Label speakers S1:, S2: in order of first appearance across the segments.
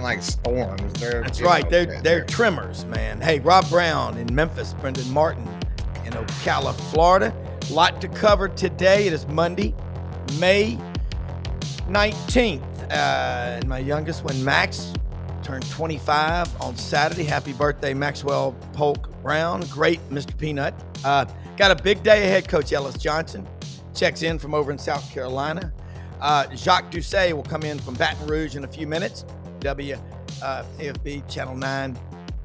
S1: like storms.
S2: That's right. They're trimmers, man. Hey, Rob Brown in Memphis, Brendan Martin in Ocala, Florida. A lot to cover today. It is Monday, May 19th. And my youngest one, Max, turned 25 on Saturday. Happy birthday, Maxwell Polk Brown. Great, Mr. Peanut. Got a big day ahead. Coach Ellis Johnson checks in from over in South Carolina. Jacques Doucet will come in from Baton Rouge in a few minutes. WFB Channel 9,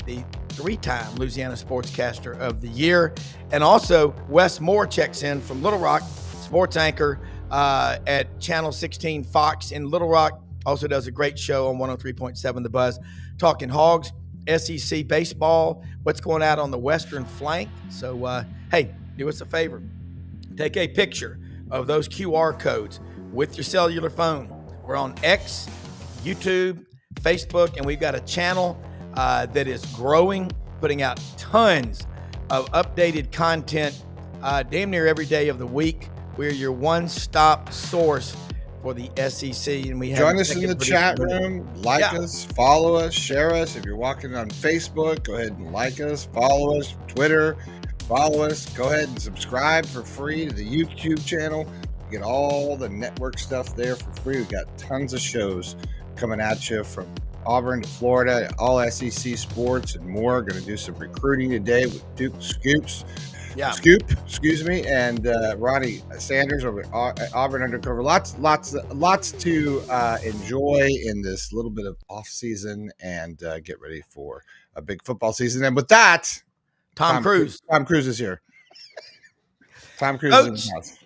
S2: the three-time Louisiana Sportscaster of the Year. And also, Wes Moore checks in from Little Rock, sports anchor at Channel 16 Fox in Little Rock. Also does a great show on 103.7 The Buzz, talking Hogs, SEC baseball, what's going out on the western flank. So, hey, do us a favor. Take a picture of those QR codes with your cellular phone. We're on X, YouTube, Facebook, and we've got a channel that is growing, putting out tons of updated content damn near every day of the week. We're your one-stop source for the SEC, and we have
S1: join us in the chat room. Like us, follow us, share us. If you're watching on Facebook, go ahead and like us, follow us. Twitter, follow us. Go ahead and subscribe for free to the YouTube channel. You get all the network stuff there for free. We got tons of shows coming at you from Auburn to Florida, all SEC sports and more. Going to do some recruiting today with Duke Scoop, and Ronnie Sanders over at Auburn Undercover. Lots to enjoy in this little bit of off season and get ready for a big football season. And with that,
S2: Tom Cruise
S1: is here. Tom Cruise is in the house.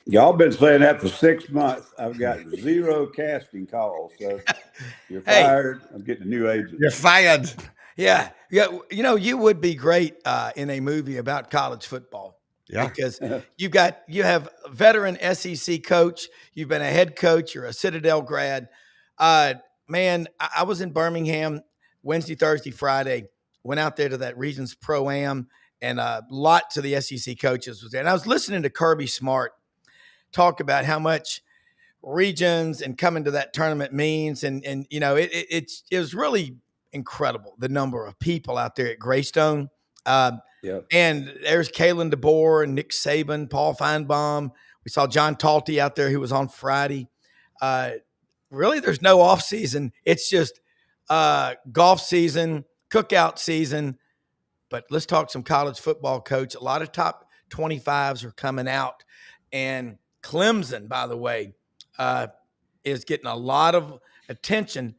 S3: Y'all been saying that for 6 months. I've got 0 casting calls. So you're fired. I'm getting a new agent.
S1: You're fired.
S2: Yeah. You know, you would be great in a movie about college football.
S1: Yeah.
S2: Because you have a veteran SEC coach. You've been a head coach. You're a Citadel grad. Man, I was in Birmingham Wednesday, Thursday, Friday. Went out there to that Regions Pro-Am, and lots of the SEC coaches was there. And I was listening to Kirby Smart talk about how much regions and coming to that tournament means. And you know, it was really incredible, the number of people out there at Greystone. And there's Kalen DeBoer and Nick Saban, Paul Feinbaum. We saw John Talty out there who was on Friday. Really, there's no off season. It's just golf season, cookout season. But let's talk some college football, Coach. A lot of top 25s are coming out. And Clemson, by the way, is getting a lot of attention.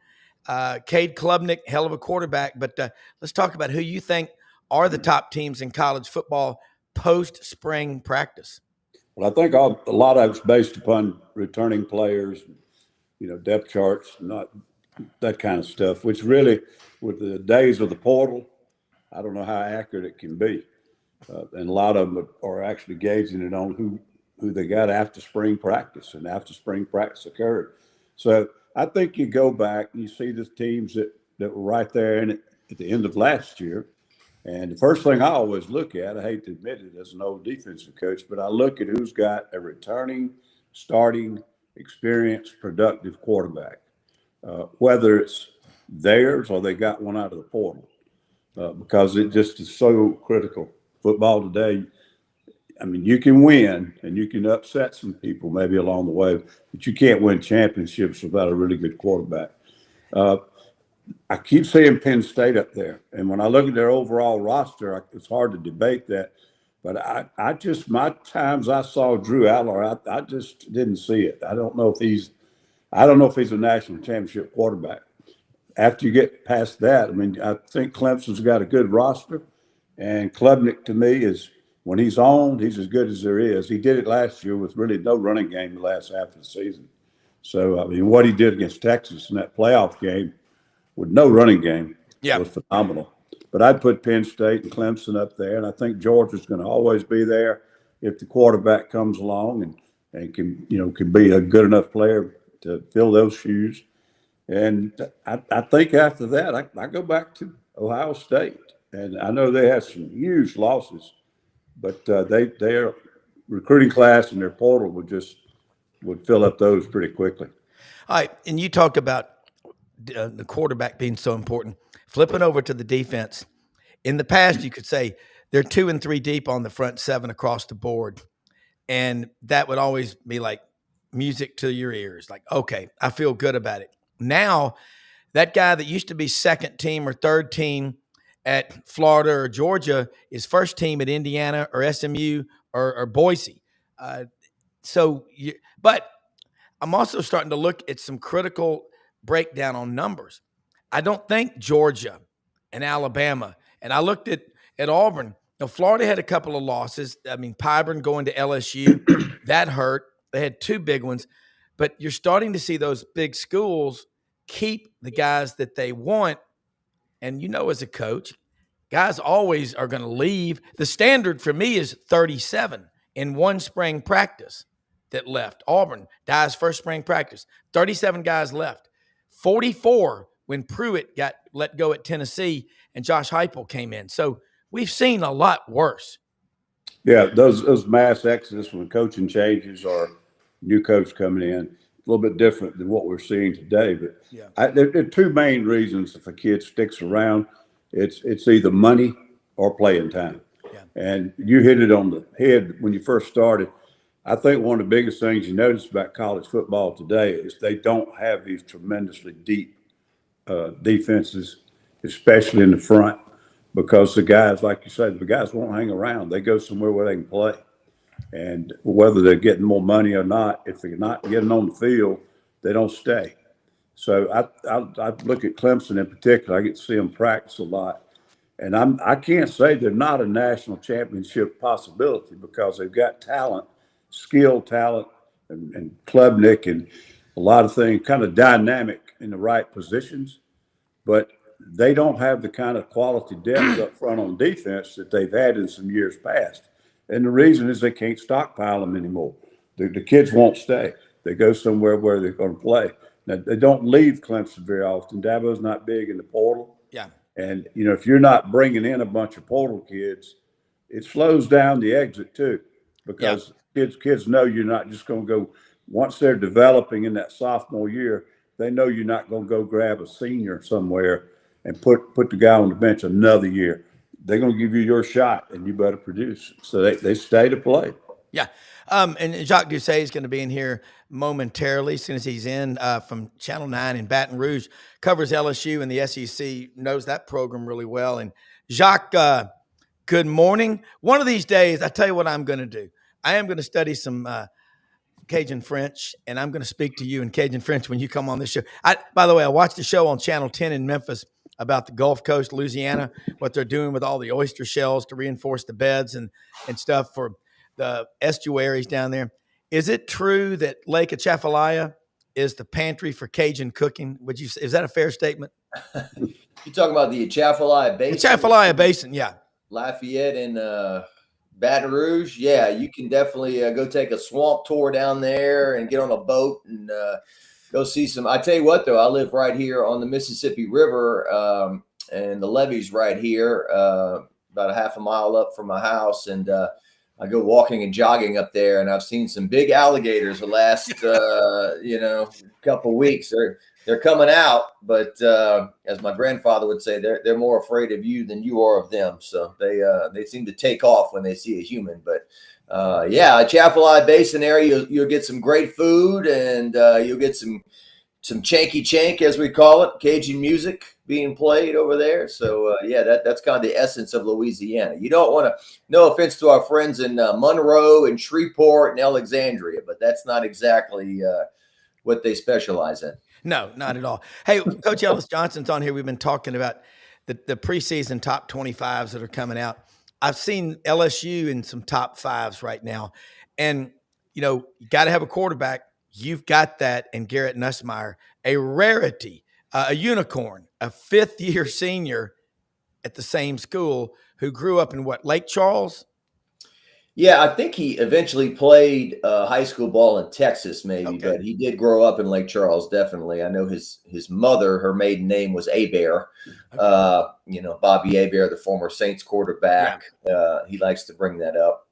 S2: Cade Klubnik, hell of a quarterback. But let's talk about who you think are the top teams in college football post-spring practice.
S3: Well, I think a lot of it's based upon returning players, depth charts, not that kind of stuff, which really, with the days of the portal, I don't know how accurate it can be. And a lot of them are actually gauging it on who they got after spring practice and after spring practice occurred. So I think you go back and you see the teams that were right there in it at the end of last year. And the first thing I always look at, I hate to admit it as an old defensive coach, but I look at who's got a returning, starting, experienced, productive quarterback, whether it's theirs or they got one out of the portal, because it just is so critical. Football today, I mean, you can win and you can upset some people maybe along the way, but you can't win championships without a really good quarterback. I keep seeing Penn State up there, and when I look at their overall roster, it's hard to debate that. But I just, my times I saw Drew Aller, I just didn't see it. I don't know if he's a national championship quarterback. After you get past that, I mean, I think Clemson's got a good roster, and Klubnik to me is, when he's on, he's as good as there is. He did it last year with really no running game the last half of the season. So, I mean, what he did against Texas in that playoff game with no running game was phenomenal. But I'd put Penn State and Clemson up there, and I think Georgia's going to always be there if the quarterback comes along and can be a good enough player to fill those shoes. And I think after that, I go back to Ohio State. And I know they had some huge losses, but their recruiting class and their portal would fill up those pretty quickly.
S2: All right, and you talk about the quarterback being so important. Flipping over to the defense. In the past, you could say they're 2 and 3 deep on the front seven across the board. And that would always be like music to your ears. Like, okay, I feel good about it. Now, that guy that used to be second team or third team at Florida or Georgia is first team at Indiana or SMU or Boise. Uh, but I'm also starting to look at some critical breakdown on numbers. I don't think Georgia and Alabama, and I looked at Auburn. Now, Florida had a couple of losses. I mean, Pyburn going to LSU, that hurt. They had 2 big ones. But you're starting to see those big schools keep the guys that they want. And as a coach, guys always are going to leave. The standard for me is 37 in one spring practice that left. Auburn, Dye's first spring practice. 37 guys left. 44 when Pruitt got let go at Tennessee and Josh Heupel came in. So we've seen a lot worse.
S3: Yeah, those mass exodus when coaching changes or new coach coming in, a little bit different than what we're seeing today. But there are 2 main reasons if a kid sticks around. It's either money or playing time.
S2: Yeah.
S3: And you hit it on the head when you first started. I think one of the biggest things you notice about college football today is they don't have these tremendously deep defenses, especially in the front, because the guys, like you said, the guys won't hang around. They go somewhere where they can play. And whether they're getting more money or not, if they're not getting on the field, they don't stay. So I look at Clemson in particular. I get to see them practice a lot. And I can't say they're not a national championship possibility because they've got talent, skilled talent, and Klubnik and a lot of things, kind of dynamic in the right positions. But they don't have the kind of quality depth up front on defense that they've had in some years past. And the reason is they can't stockpile them anymore. The kids won't stay. They go somewhere where they're going to play. Now, they don't leave Clemson very often. Dabo's not big in the portal.
S2: Yeah.
S3: And, if you're not bringing in a bunch of portal kids, it slows down the exit too, because kids know you're not just going to go once they're developing in that sophomore year. They know you're not going to go grab a senior somewhere and put the guy on the bench another year. They're going to give you your shot, and you better produce. So they stay to play.
S2: Yeah. And Jacques Doucet is going to be in here momentarily as soon as he's in from Channel 9 in Baton Rouge, covers LSU and the SEC, knows that program really well. And Jacques, good morning. One of these days, I tell you what I'm going to do. I am going to study some Cajun French, and I'm going to speak to you in Cajun French when you come on this show. By the way, I watched the show on Channel 10 in Memphis about the Gulf Coast, Louisiana, what they're doing with all the oyster shells to reinforce the beds and stuff for the estuaries down there. Is it true that Lake Atchafalaya is the pantry for Cajun cooking? Is that a fair statement?
S4: You talking about the Atchafalaya Basin?
S2: Atchafalaya Basin, yeah.
S4: Lafayette and Baton Rouge. Yeah, you can definitely go take a swamp tour down there and get on a boat and go see some. I tell you what, though, I live right here on the Mississippi River, and the levee's right here, about a half a mile up from my house, and I go walking and jogging up there, and I've seen some big alligators the last couple of weeks. They're coming out, but as my grandfather would say, they're more afraid of you than you are of them. So they seem to take off when they see a human. But Atchafalaya Basin area, you'll get some great food, and you'll get some chanky chank, as we call it, Cajun music being played over there. So that's kind of the essence of Louisiana. You don't want to, no offense to our friends in Monroe and Shreveport and Alexandria, but that's not exactly what they specialize in.
S2: No, not at all. Hey, Coach Ellis Johnson's on here. We've been talking about the preseason top 25s that are coming out. I've seen LSU in some top 5s right now. And, you got to have a quarterback. You've got that in Garrett Nussmeier, a rarity, a unicorn, a fifth-year senior at the same school who grew up in Lake Charles?
S4: Yeah, I think he eventually played high school ball in Texas, maybe,
S2: Okay.
S4: But he did grow up in Lake Charles, definitely. I know his mother, her maiden name was Hebert. Okay. Bobby Hebert, the former Saints quarterback. Yeah. He likes to bring that up.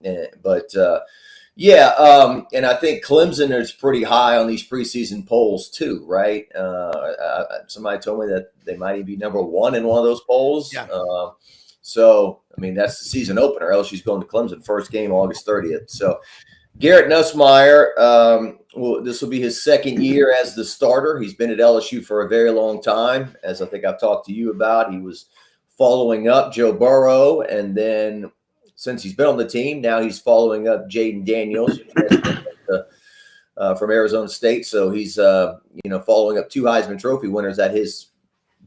S4: Yeah, and I think Clemson is pretty high on these preseason polls too, right? Somebody told me that they might even be number one in one of those polls.
S2: Yeah.
S4: So, I mean, that's the season opener. LSU's going to Clemson, first game August 30th. So, Garrett Nussmeier, this will be his second year as the starter. He's been at LSU for a very long time, as I think I've talked to you about. He was following up Joe Burrow, and then since he's been on the team, now he's following up Jaden Daniels from Arizona State. So he's following up two Heisman Trophy winners at his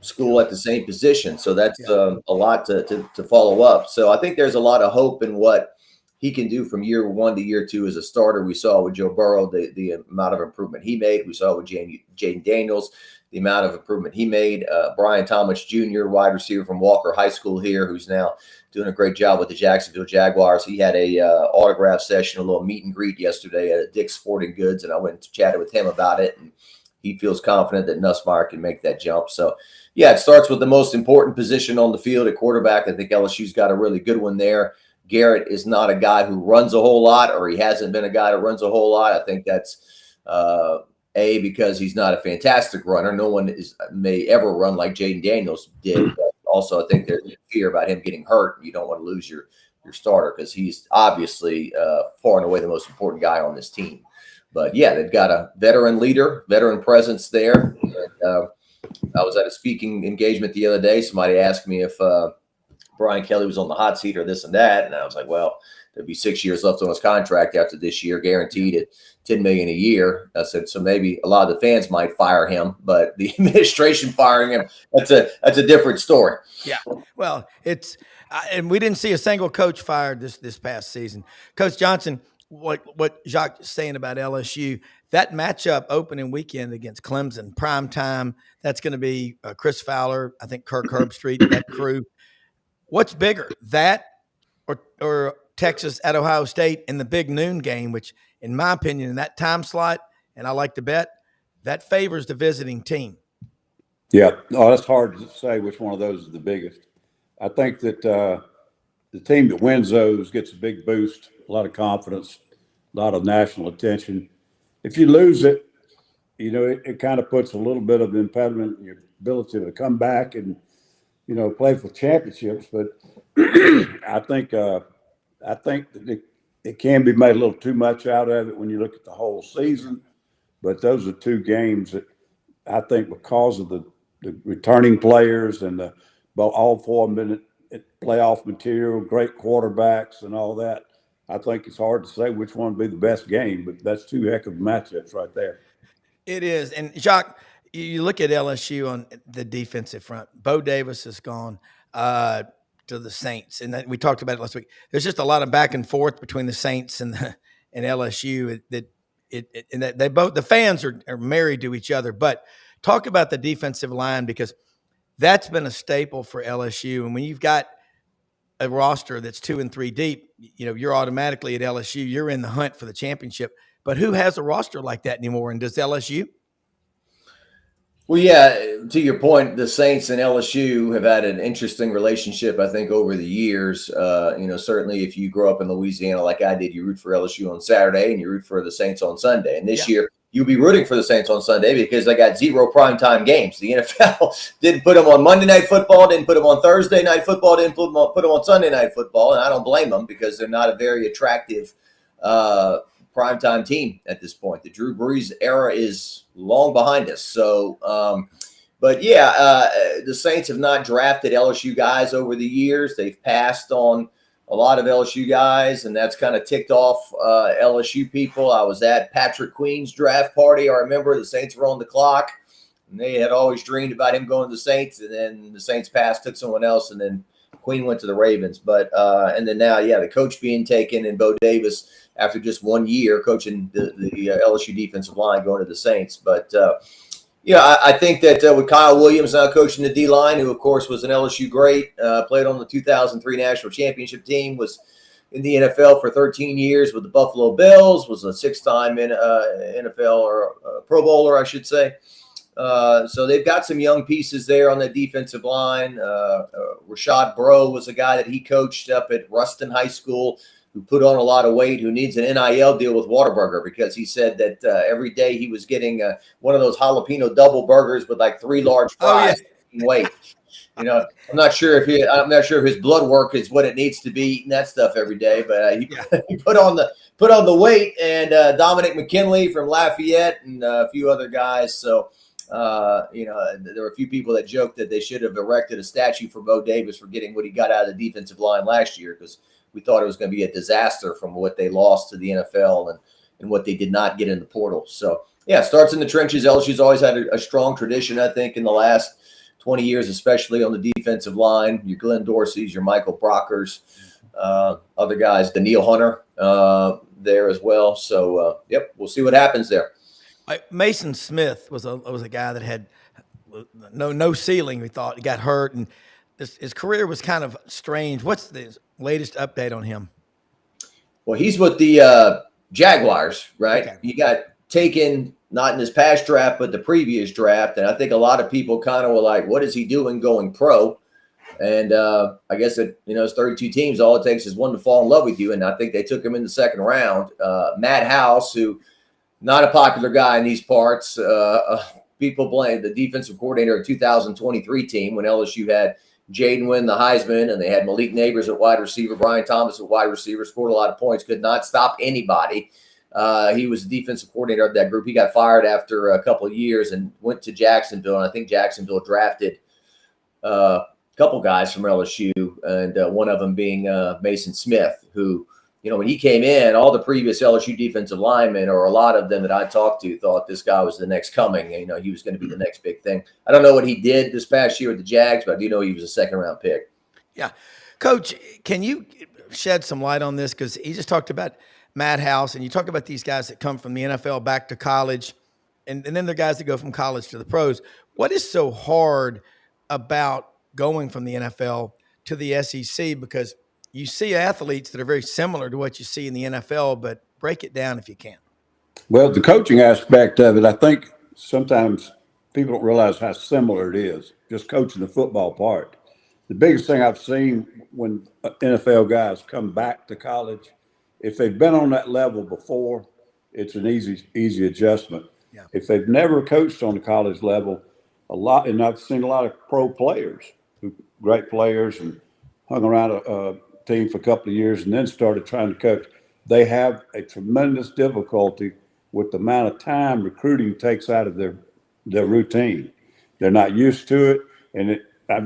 S4: school at the same position. So that's a lot to follow up. So I think there's a lot of hope in what he can do from year one to year two as a starter. We saw with Joe Burrow the amount of improvement he made. We saw with Jaden Daniels the amount of improvement he made. Brian Thomas Jr., wide receiver from Walker High School here, who's now doing a great job with the Jacksonville Jaguars. He had a autograph session, a little meet and greet yesterday at Dick's Sporting Goods, and I went and chatted with him about it, and he feels confident that Nussmeier can make that jump. So, yeah, it starts with the most important position on the field at quarterback. I think LSU's got a really good one there. Garrett is not a guy who runs a whole lot, or he hasn't been a guy that runs a whole lot. I think that's because he's not a fantastic runner. No one may ever run like Jaden Daniels did. But also, I think there's fear about him getting hurt. You don't want to lose your starter because he's obviously far and away the most important guy on this team. But, yeah, they've got a veteran leader, veteran presence there. And, I was at a speaking engagement the other day. Somebody asked me if Brian Kelly was on the hot seat or this and that. And I was like, well, there'd be 6 years left on his contract after this year, guaranteed at $10 million a year. I said, so maybe a lot of the fans might fire him, but the administration firing him, that's a different story.
S2: Yeah. Well, it's and we didn't see a single coach fired this past season. Coach Johnson, what Jacques is saying about LSU, that matchup opening weekend against Clemson, prime time, that's going to be Chris Fowler, I think Kirk Herbstreit, that crew. What's bigger, that or Texas at Ohio State in the big noon game, which, in my opinion, in that time slot, and I like to bet, that favors the visiting team.
S3: Yeah, that's hard to say which one of those is the biggest. I think that the team that wins those gets a big boost, a lot of confidence, a lot of national attention. If you lose it, it kind of puts a little bit of impediment in your ability to come back and, play for championships. But I think that it can be made a little too much out of it when you look at the whole season. But those are two games that I think, because of the returning players and all 4 minute playoff material, great quarterbacks and all that, I think it's hard to say which one would be the best game, but that's two heck of matchups right there.
S2: It is. And Jacques, you look at LSU on the defensive front. Bo Davis has gone to the Saints, and we talked about it last week. There's just a lot of back and forth between the Saints and LSU that they both, the fans are married to each other. But talk about the defensive line, because that's been a staple for LSU. And when you've got a roster that's 2 and 3 deep, you're automatically at LSU. You're in the hunt for the championship. But who has a roster like that anymore? And does LSU?
S4: Well, yeah, to your point, the Saints and LSU have had an interesting relationship, I think, over the years. Certainly if you grow up in Louisiana like I did, you root for LSU on Saturday and you root for the Saints on Sunday. And this year, you'll be rooting for the Saints on Sunday because they got 0 primetime games. The NFL didn't put them on Monday Night Football, didn't put them on Thursday Night Football, didn't put them on Sunday Night Football. And I don't blame them because they're not a very attractive primetime team at this point. The Drew Brees era is long behind us. So, the Saints have not drafted LSU guys over the years. They've passed on a lot of LSU guys, and that's kind of ticked off LSU people. I was at Patrick Queen's draft party. I remember the Saints were on the clock, and they had always dreamed about him going to the Saints, and then the Saints passed, took someone else, and then Queen went to the Ravens. But and then now, the coach being taken, and Bo Davis, after just 1 year coaching the LSU defensive line, going to the Saints. But I think that with Kyle Williams now coaching the D-line, who, of course, was an LSU great, played on the 2003 National Championship team, was in the NFL for 13 years with the Buffalo Bills, was a 6-time NFL or Pro Bowler, I should say. So they've got some young pieces there on the defensive line. Rashad Bro was a guy that he coached up at Ruston High School who put on a lot of weight, who needs an NIL deal with Whataburger, because he said that every day he was getting one of those jalapeno double burgers with like 3 large fries. Weight. I'm not sure if his blood work is what it needs to be eating that stuff every day, but he put on the weight. And Dominic McKinley from Lafayette and a few other guys. So there were a few people that joked that they should have erected a statue for Bo Davis for getting what he got out of the defensive line last year, because we thought it was going to be a disaster from what they lost to the NFL and what they did not get in the portal. So yeah, starts in the trenches. LSU's always had a strong tradition, I think, in the last 20 years, especially on the defensive line. Your Glenn Dorseys, your Michael Brockers, other guys, Daniil Hunter there as well. So, we'll see what happens there.
S2: Mason Smith was a guy that had no ceiling. We thought he got hurt, and his career was kind of strange. What's the latest update on him?
S4: Well, he's with the Jaguars, right?
S2: Okay.
S4: He got taken not in this past draft, but the previous draft. And I think a lot of people kind of were like, what is he doing going pro? And I guess it's 32 teams. All it takes is one to fall in love with you. And I think they took him in the second round. Matt House, who not a popular guy in these parts. People blame the defensive coordinator of the 2023 team when LSU had Jaden win the Heisman, and they had Malik Neighbors at wide receiver, Brian Thomas at wide receiver, scored a lot of points, could not stop anybody. He was the defensive coordinator of that group. He got fired after a couple of years and went to Jacksonville. And I think Jacksonville drafted a couple guys from LSU, and one of them being Mason Smith, who, when he came in, all the previous LSU defensive linemen, or a lot of them that I talked to, thought this guy was the next coming. He was going to be the next big thing. I don't know what he did this past year with the Jags, but I do know he was a second-round pick.
S2: Yeah. Coach, can you shed some light on this? Because he just talked about Matt House, and you talked about these guys that come from the NFL back to college, and then the guys that go from college to the pros. What is so hard about going from the NFL to the SEC? Because you see athletes that are very similar to what you see in the NFL, but break it down if you can.
S3: Well, the coaching aspect of it, I think sometimes people don't realize how similar it is, just coaching the football part. The biggest thing I've seen when NFL guys come back to college, if they've been on that level before, it's an easy adjustment.
S2: Yeah.
S3: If they've never coached on the college level, and I've seen a lot of pro players, great players, and hung around a team for a couple of years and then started trying to coach. They have a tremendous difficulty with the amount of time recruiting takes out of their routine. They're not used to it, and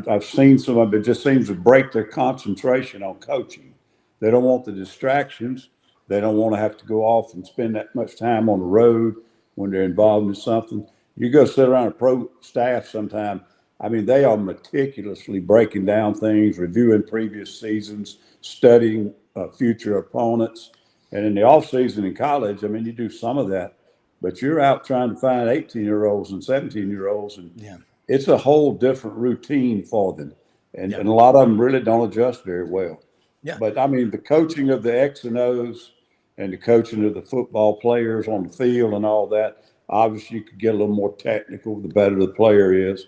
S3: I've seen some of it just seems to break their concentration on coaching. They don't want the distractions. They don't want to have to go off and spend that much time on the road when they're involved in something. You go sit around a pro staff sometime. I mean, they are meticulously breaking down things, reviewing previous seasons, studying future opponents. And in the off season in college, I mean, you do some of that, but you're out trying to find 18-year-olds and 17-year-olds, and it's a whole different routine for them. And a lot of them really don't adjust very well.
S2: Yeah.
S3: But I mean, the coaching of the X and O's and the coaching of the football players on the field and all that, obviously you could get a little more technical the better the player is,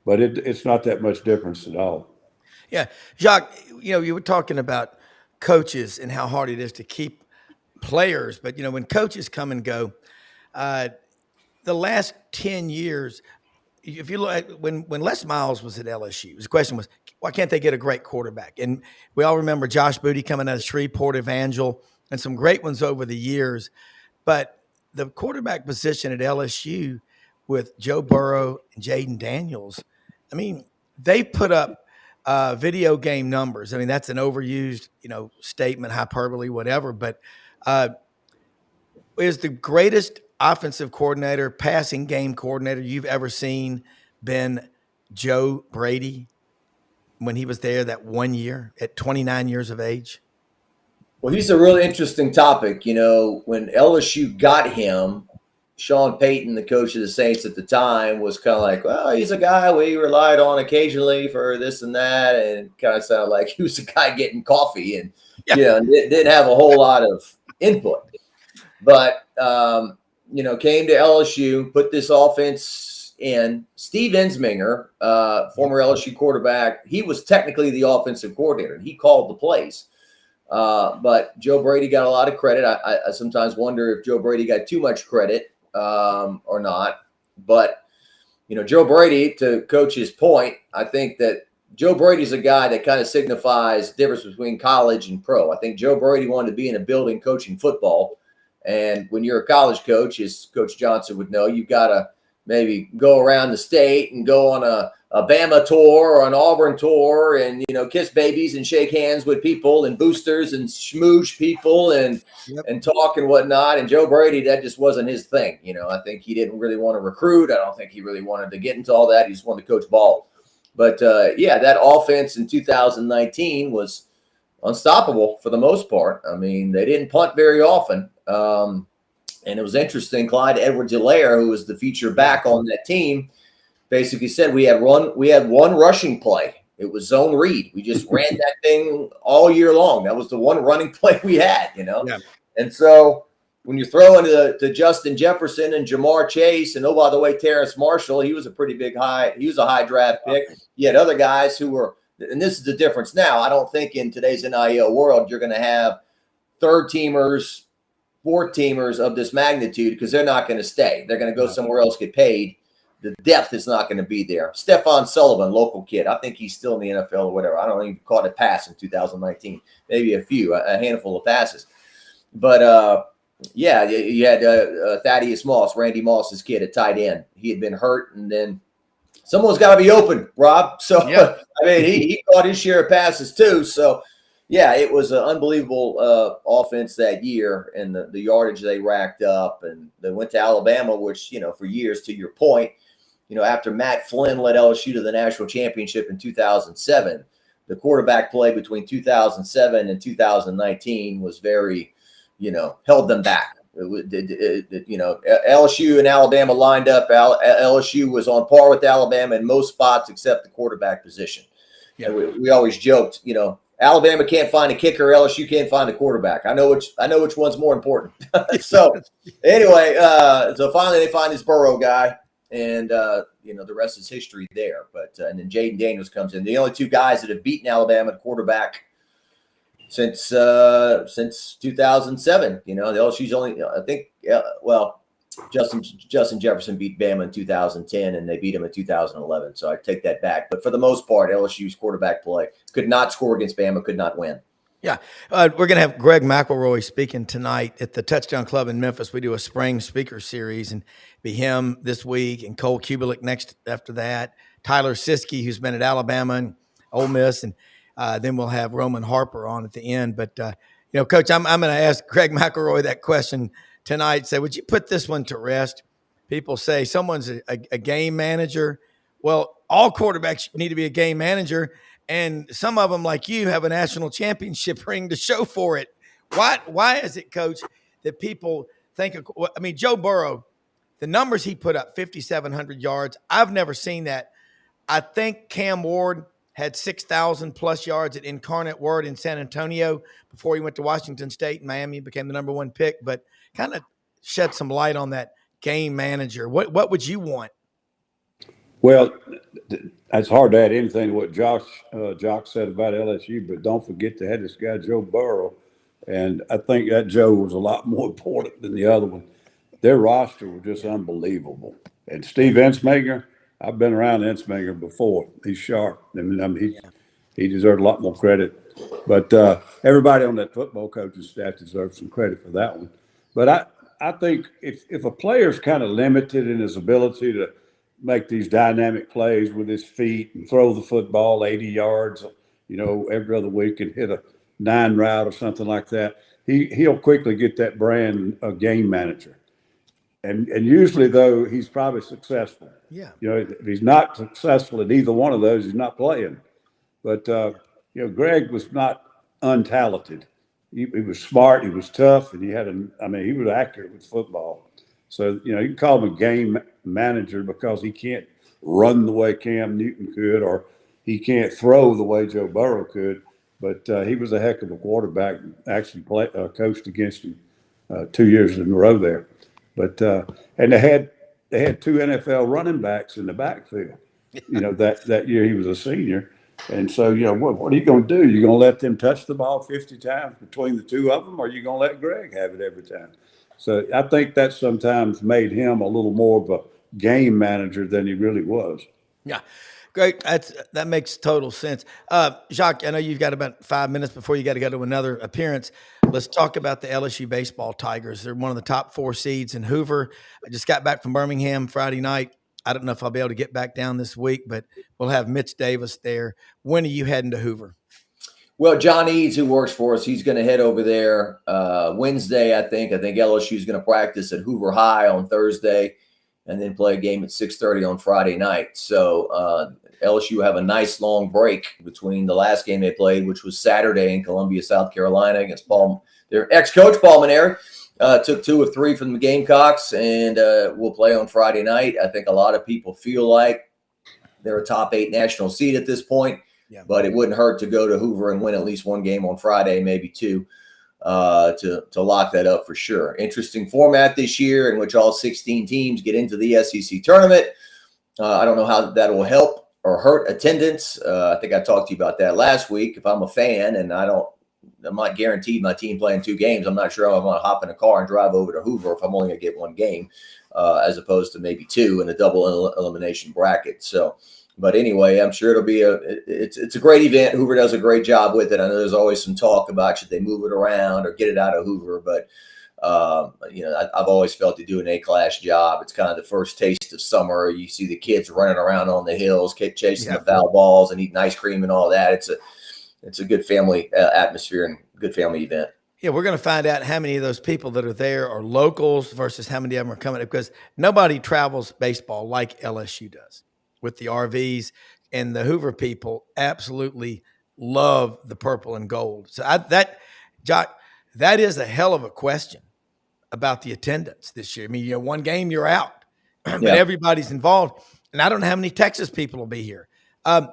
S3: but it's not that much difference at all.
S2: Yeah. Jacques, you were talking about coaches and how hard it is to keep players, but when coaches come and go, the last 10 years, if you look at when Les Miles was at LSU, the question was, why can't they get a great quarterback? And we all remember Josh Booty coming out of Shreveport Evangel and some great ones over the years. But the quarterback position at LSU with Joe Burrow and Jaden Daniels, I mean, they put up video game numbers. I mean, that's an overused, statement, hyperbole, whatever. But is the greatest offensive coordinator, passing game coordinator you've ever seen been Joe Brady when he was there that 1 year at 29 years of age?
S4: Well, he's a really interesting topic. When LSU got him, Sean Payton, the coach of the Saints at the time, was kind of like, well, he's a guy we relied on occasionally for this and that, and kind of sounded like he was a guy getting coffee and didn't have a whole lot of input. But came to LSU, put this offense in. Steve Ensminger, former LSU quarterback, he was technically the offensive coordinator. He called the plays. But Joe Brady got a lot of credit. I sometimes wonder if Joe Brady got too much credit or not. But, Joe Brady, to Coach's point, I think that Joe Brady's a guy that kind of signifies the difference between college and pro. I think Joe Brady wanted to be in a building coaching football. And when you're a college coach, as Coach Johnson would know, you've got to maybe go around the state and go on a Bama tour or an Auburn tour and, kiss babies and shake hands with people and boosters and schmooze people and talk and whatnot. And Joe Brady, that just wasn't his thing. I think he didn't really want to recruit. I don't think he really wanted to get into all that. He just wanted to coach ball. But, that offense in 2019 was unstoppable for the most part. I mean, they didn't punt very often. And it was interesting. Clyde Edwards-Helaire, who was the feature back on that team, basically said we had one rushing play. It was zone read. We just ran that thing all year long. That was the one running play we had, Yeah. And so when you throw into to Justin Jefferson and Jamar Chase, and oh, by the way, Terrace Marshall, he was a pretty big he was a high draft pick. You had other guys who were, and this is the difference now. I don't think in today's NIL world you're going to have third teamers, fourth teamers of this magnitude because they're not going to stay. They're going to go somewhere else, get paid. The depth is not going to be there. Stephon Sullivan, local kid. I think he's still in the NFL or whatever. I don't think he caught a pass in 2019. Maybe a handful of passes. But, you had Thaddeus Moss, Randy Moss's kid at tight end. He had been hurt, and then someone's got to be open, Rob. So, I mean, he caught his share of passes too. So, yeah, it was an unbelievable offense that year, and the yardage they racked up. And they went to Alabama, which, for years, to your point, after Matt Flynn led LSU to the national championship in 2007, the quarterback play between 2007 and 2019 was very, held them back. LSU and Alabama lined up. LSU was on par with Alabama in most spots except the quarterback position. Yeah. We always joked, Alabama can't find a kicker. LSU can't find a quarterback. I know which one's more important. So anyway, so finally they find this Burrow guy, and the rest is history there. But and then Jaden Daniels comes in. The only two guys that have beaten Alabama at quarterback since 2007. The LSU's only, I think, Justin Jefferson beat Bama in 2010, and they beat him in 2011. So I take that back. But for the most part, LSU's quarterback play could not score against Bama, could not win.
S2: Yeah. We're going to have Greg McElroy speaking tonight at the Touchdown Club in Memphis. We do a spring speaker series, and be him this week, and Cole Kubelik next after that. Tyler Siskey, who's been at Alabama and Ole Miss, and then we'll have Roman Harper on at the end. But, Coach, I'm going to ask Greg McElroy that question tonight. Say, would you put this one to rest? People say someone's a game manager. Well, all quarterbacks need to be a game manager, and some of them, like you, have a national championship ring to show for it. Why is it, Coach, that people think Joe Burrow, the numbers he put up, 5,700 yards, I've never seen that. I think Cam Ward had 6,000 plus yards at Incarnate Word in San Antonio before he went to Washington State and Miami, became the number one pick, but kind of shed some light on that game manager. What would you want?
S3: Well, it's hard to add anything to what Jock said about LSU, but don't forget they had this guy, Joe Burrow, and I think that Joe was a lot more important than the other one. Their roster was just unbelievable. And Steve Ensminger, I've been around Ensminger before. He's sharp. He deserved a lot more credit. But everybody on that football coaching staff deserves some credit for that one. But I think if a player's kind of limited in his ability to make these dynamic plays with his feet and throw the football 80 yards, every other week and hit a 9 route or something like that, he'll quickly get that brand of game manager. And usually, though, he's probably successful.
S2: Yeah.
S3: If he's not successful at either one of those, he's not playing. But, Greg was not untalented. He was smart, he was tough, and he was accurate with football. So, you can call him a game manager because he can't run the way Cam Newton could, or he can't throw the way Joe Burrow could. But he was a heck of a quarterback. Actually coached against him 2 years in a row there. But and they had 2 NFL running backs in the backfield. That year he was a senior. And so, what are you going to do? You're going to let them touch the ball 50 times between the two of them, or are you going to let Greg have it every time? So I think that sometimes made him a little more of a game manager than he really was.
S2: Yeah. Great. That makes total sense. Jacques, I know you've got about 5 minutes before you got to go to another appearance. Let's talk about the LSU baseball Tigers. They're one of the top 4 seeds in Hoover. I just got back from Birmingham Friday night. I don't know if I'll be able to get back down this week, but we'll have Mitch Davis there. When are you heading to Hoover?
S4: Well, John Eads, who works for us, he's going to head over there Wednesday, I think. I think LSU is going to practice at Hoover High on Thursday and then play a game at 6:30 on Friday night. So LSU have a nice long break between the last game they played, which was Saturday in Columbia, South Carolina against their ex-coach Paul Maneri. Took 2 of 3 from the Gamecocks, and we'll play on Friday night. I think a lot of people feel like they're a top 8 national seed at this point, but it wouldn't hurt to go to Hoover and win at least 1 game on Friday, maybe 2, to lock that up for sure. Interesting format this year in which all 16 teams get into the SEC tournament. I don't know how that will help or hurt attendance. I think I talked to you about that last week. If I'm a fan and I'm not guaranteed my team playing 2 games, I'm not sure I'm going to hop in a car and drive over to Hoover if I'm only going to get 1 game, as opposed to maybe 2 in a double elimination bracket. So, but anyway, I'm sure it'll be it's a great event. Hoover does a great job with it. I know there's always some talk about should they move it around or get it out of Hoover, but I've always felt they do an A-class job. It's kind of the first taste of summer. You see the kids running around on the hills, chasing the foul balls and eating ice cream and all that. It's a good family atmosphere and good family event.
S2: Yeah, we're going to find out how many of those people that are there are locals versus how many of them are coming, because nobody travels baseball like LSU does with the RVs, and the Hoover people absolutely love the purple and gold. So Jock, that is a hell of a question about the attendance this year. I mean, 1 game, you're out, but everybody's involved. And I don't know how many Texas people will be here. Of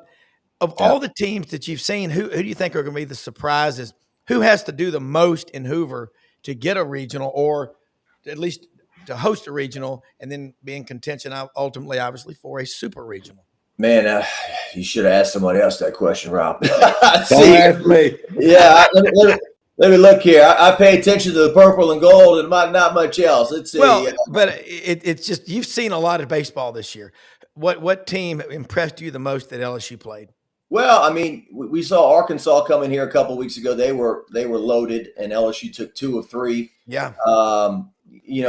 S2: all the teams that you've seen, who do you think are going to be the surprises? Who has to do the most in Hoover to get a regional, or at least to host a regional and then be in contention ultimately, obviously, for a super regional?
S4: Man, you should have asked somebody else that question, Rob.
S3: Don't ask me.
S4: Yeah, let me look here. I pay attention to the purple and gold and not much else. Let's see.
S2: But it's just, you've seen a lot of baseball this year. What team impressed you the most that LSU played?
S4: Well, I mean, we saw Arkansas come in here a couple of weeks ago. They were loaded, and LSU took 2 of 3.
S2: Yeah.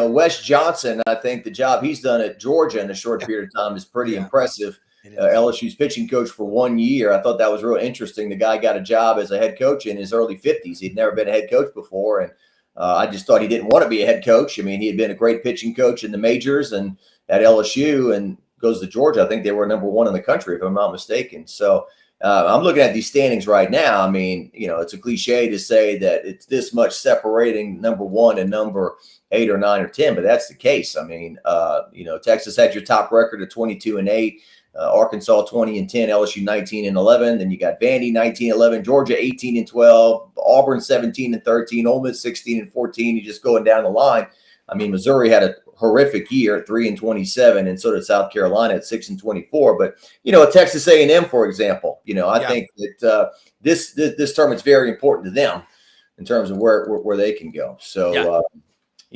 S4: Wes Johnson, I think the job he's done at Georgia in a short period of time is pretty impressive. LSU's pitching coach for 1 year. I thought that was real interesting. The guy got a job as a head coach in his early 50s. He'd never been a head coach before, and I just thought he didn't want to be a head coach. I mean, he had been a great pitching coach in the majors and at LSU, and goes to Georgia. I think they were number 1 in the country, if I'm not mistaken. So I'm looking at these standings right now. I mean, it's a cliche to say that it's this much separating number 1 and number 8 or 9 or 10, but that's the case. I mean, Texas had your top record of 22-8. Arkansas 20-10, LSU 19-11. Then you got Vandy 19-11, Georgia 18-12, Auburn 17-13, Ole Miss 16-14. You're just going down the line. I mean, Missouri had a horrific year at 3-27, and so did South Carolina at 6-24. But Texas A&M, for example, I think that this tournament's very important to them in terms of where they can go. So.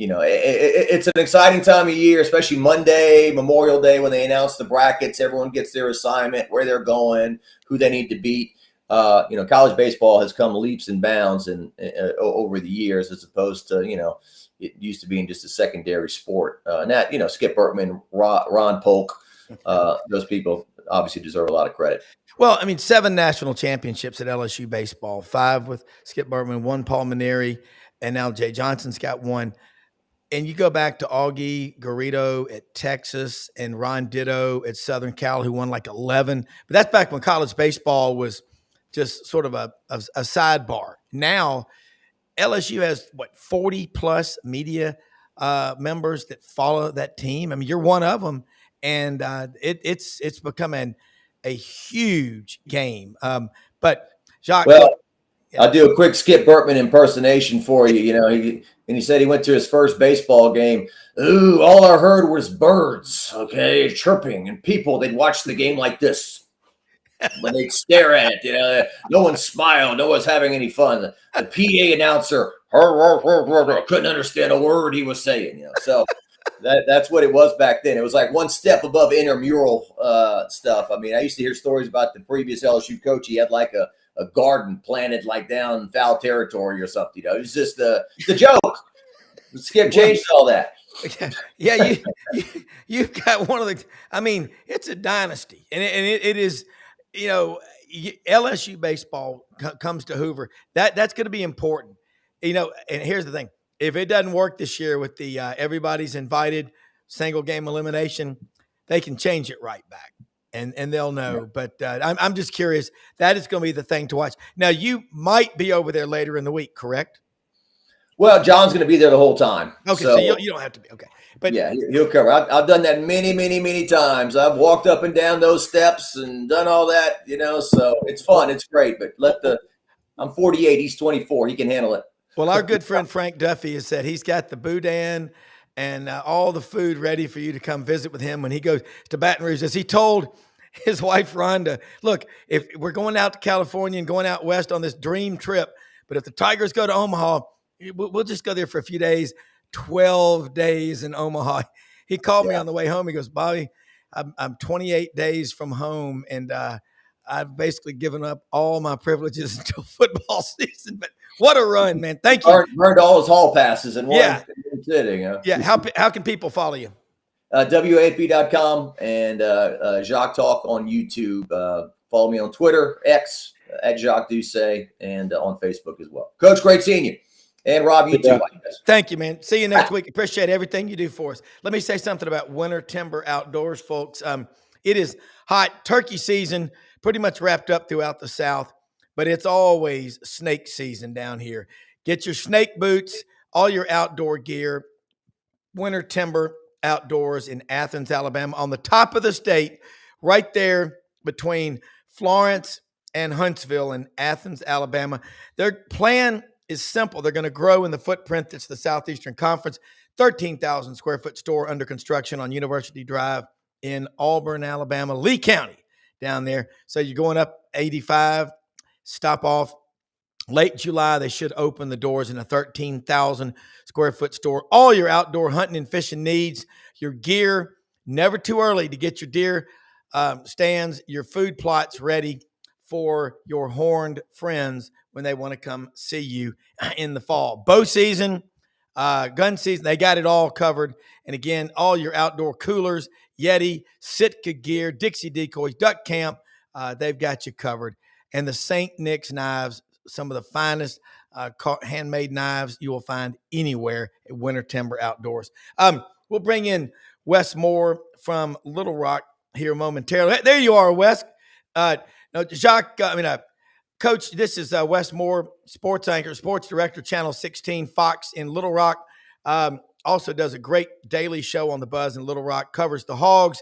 S4: It's an exciting time of year, especially Monday, Memorial Day, when they announce the brackets. Everyone gets their assignment, where they're going, who they need to beat. College baseball has come leaps and bounds over the years, as opposed to, it used to being just a secondary sport. And that, Skip Bertman, Ron Polk, those people obviously deserve a lot of credit.
S2: Well, I mean, 7 national championships at LSU baseball, 5 with Skip Bertman, 1 Paul Maneri, and now Jay Johnson's got 1. And you go back to Augie Garrido at Texas and Ron Ditto at Southern Cal, who won like 11. But that's back when college baseball was just sort of a sidebar. Now, LSU has, 40-plus media members that follow that team. I mean, you're one of them. And it's becoming a huge game. But, Jacques.
S4: Well, I'll do a quick Skip Bertman impersonation for you. He said he went to his first baseball game. Ooh, all I heard was birds, chirping, and people. They'd watch the game like this. When they stare at it, no one smiled, no one's having any fun. The PA announcer couldn't understand a word he was saying. So that's what it was back then. It was like one step above intramural stuff. I mean, I used to hear stories about the previous LSU coach. He had like a garden planted like down foul territory or something. It was just the joke. Skip changed all that.
S2: Yeah, you've got one of the. I mean, it's a dynasty, and it is. LSU baseball comes to Hoover. That's going to be important. And here's the thing: if it doesn't work this year with the everybody's invited single game elimination, they can change it right back, and they'll know. Yeah. But I'm just curious. That is going to be the thing to watch. Now, you might be over there later in the week, correct?
S4: Well, John's going to be there the whole time.
S2: Okay, so you don't have to be. Okay. But
S4: yeah, he'll cover. I've done that many, many, many times. I've walked up and down those steps and done all that, so it's fun. It's great. But I'm 48. He's 24. He can handle it.
S2: Well, our good friend Frank Duffy has said he's got the boudin and all the food ready for you to come visit with him when he goes to Baton Rouge. As he told his wife, Rhonda, look, if we're going out to California and going out west on this dream trip, but if the Tigers go to Omaha, we'll just go there for a few days. 12 days in Omaha. He called me on the way home. He goes, Bobby, I'm 28 days from home, and I've basically given up all my privileges until football season. But what a run, man. Thank you.
S4: Burned all his hall passes in one sitting.
S2: Yeah. How can people follow you?
S4: WAFB.com and Jacques Talk on YouTube. Follow me on Twitter, X, at Jacques Doucet, and on Facebook as well. Coach, great seeing you. And Rob, you too.
S2: Thank you, man. See you next week. Appreciate everything you do for us. Let me say something about Winter Timber Outdoors, folks. It is hot. Turkey season pretty much wrapped up throughout the South, but it's always snake season down here. Get your snake boots, all your outdoor gear. Winter Timber Outdoors in Athens, Alabama, on the top of the state, right there between Florence and Huntsville in Athens, Alabama. Their plan is simple. They're going to grow in the footprint that's the Southeastern Conference. 13,000 square foot store under construction on University Drive in Auburn, Alabama, Lee County down there. So you're going up 85, stop off late July. They should open the doors in a 13,000 square foot store. All your outdoor hunting and fishing needs, your gear, never too early to get your deer stands, your food plots ready for your horned friends when they want to come see you in the fall. Bow season, gun season, they got it all covered. And again, all your outdoor coolers, Yeti, Sitka gear, Dixie decoys, duck camp, they've got you covered. And the St. Nick's knives, some of the finest handmade knives you will find anywhere at Winter Timber Outdoors. We'll bring in Wes Moore from Little Rock here momentarily. There you are, Wes. No, Jacques, Coach, this is Wes Moore, sports anchor, sports director, Channel 16, Fox in Little Rock. Also does a great daily show on the Buzz in Little Rock, covers the Hogs,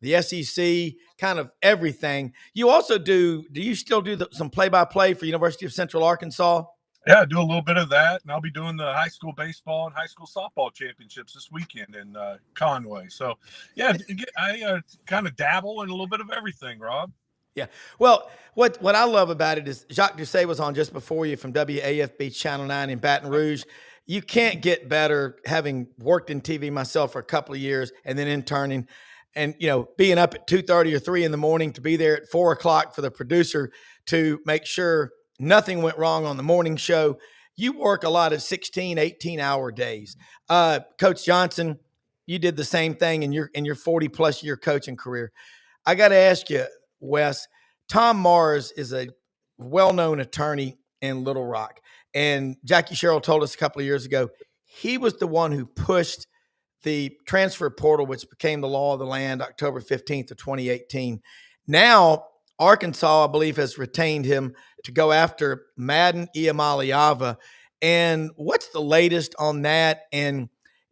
S2: the SEC, kind of everything. You also do you still do some play-by-play for University of Central Arkansas?
S5: Yeah, I do a little bit of that, and I'll be doing the high school baseball and high school softball championships this weekend in Conway. So, yeah, I kind of dabble in a little bit of everything, Rob.
S2: Yeah. Well, what I love about it is Jacques Doucet was on just before you from WAFB Channel 9 in Baton Rouge. You can't get better, having worked in TV myself for a couple of years and then interning and, being up at 2:30 or 3 in the morning to be there at 4 o'clock for the producer to make sure nothing went wrong on the morning show. You work a lot of 16, 18-hour days. Coach Johnson, you did the same thing in your 40-plus year coaching career. I got to ask you, Wes, Tom Mars is a well-known attorney in Little Rock. And Jackie Sherrill told us a couple of years ago, he was the one who pushed the transfer portal, which became the law of the land October 15th of 2018. Now, Arkansas, I believe, has retained him to go after Madden Iamaliava. And what's the latest on that? And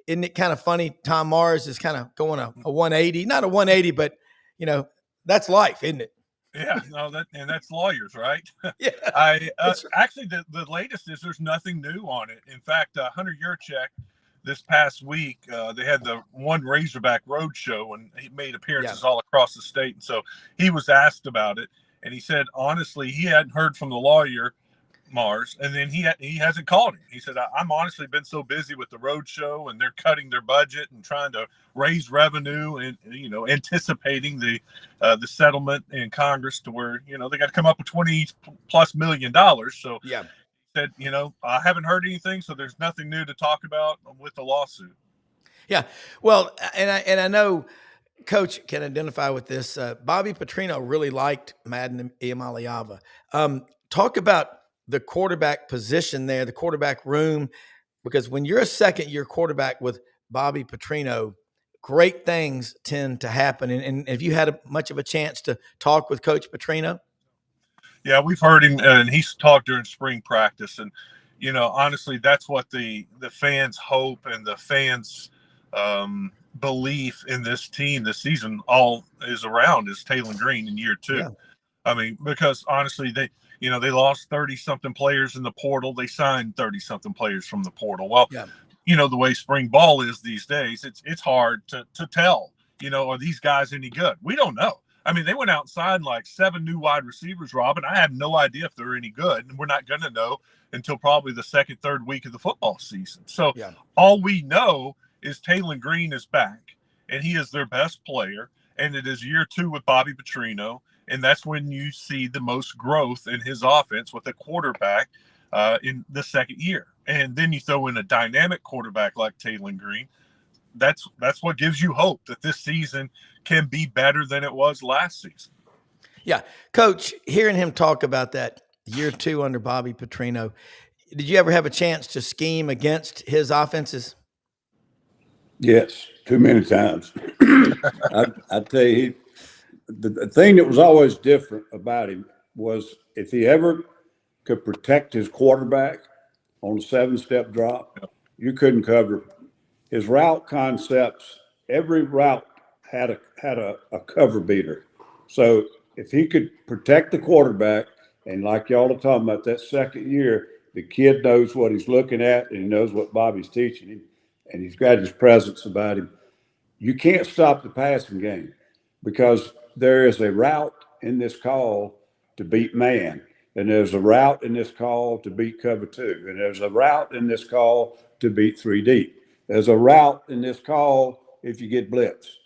S2: isn't it kind of funny? Tom Mars is kind of going a 180, not a 180, but, that's life, isn't it?
S5: Yeah, no, that's lawyers, right?
S2: Yeah.
S5: Actually, the latest is there's nothing new on it. In fact, Hunter Yurchek this past week, they had the One Razorback Road Show, and he made appearances all across the state. And so he was asked about it, And he said, honestly, he hadn't heard from the lawyer, Mars, and then he hasn't called him. He said, I'm honestly been so busy with the road show, and they're cutting their budget and trying to raise revenue, and anticipating the settlement in Congress to where they got to come up with $20+ million. So
S2: Yeah.
S5: said, I haven't heard anything, so there's nothing new to talk about with the lawsuit.
S2: Yeah. Well, and I know Coach can identify with this. Bobby Petrino really liked Madden Iamaleava. Talk about the quarterback position there, the quarterback room, because when you're a second-year quarterback with Bobby Petrino, great things tend to happen. And have you had much of a chance to talk with Coach Petrino?
S5: Yeah, we've heard him, and he's talked during spring practice. And honestly, that's what the fans hope, and the fans belief in this team this season all is around is Taylor Green in year 2.
S2: Yeah.
S5: I mean, because honestly, they lost 30 something players in the portal. They signed 30 something players from the portal. Well,
S2: Yeah.
S5: The way spring ball is these days, it's hard to tell, are these guys any good? We don't know. I mean, they went out and signed like 7 new wide receivers, Rob, and I have no idea if they're any good. And we're not going to know until probably the second, third week of the football season. So all we know is Taylor Green is back, and he is their best player. And it is year 2 with Bobby Petrino. And that's when you see the most growth in his offense with a quarterback in the second year. And then you throw in a dynamic quarterback like Taylor Green. That's what gives you hope that this season can be better than it was last season.
S2: Yeah. Coach, hearing him talk about that year 2 under Bobby Petrino, did you ever have a chance to scheme against his offenses?
S3: Yes, too many times. I tell you, the thing that was always different about him was if he ever could protect his quarterback on a 7-step drop, you couldn't cover his route concepts. Every route had a cover beater. So if he could protect the quarterback, and like y'all are talking about that second year, the kid knows what he's looking at, and he knows what Bobby's teaching him, and he's got his presence about him. You can't stop the passing game because there is a route in this call to beat man, and there's a route in this call to beat cover 2, and there's a route in this call to beat 3 deep. There's a route in this call if you get blitz.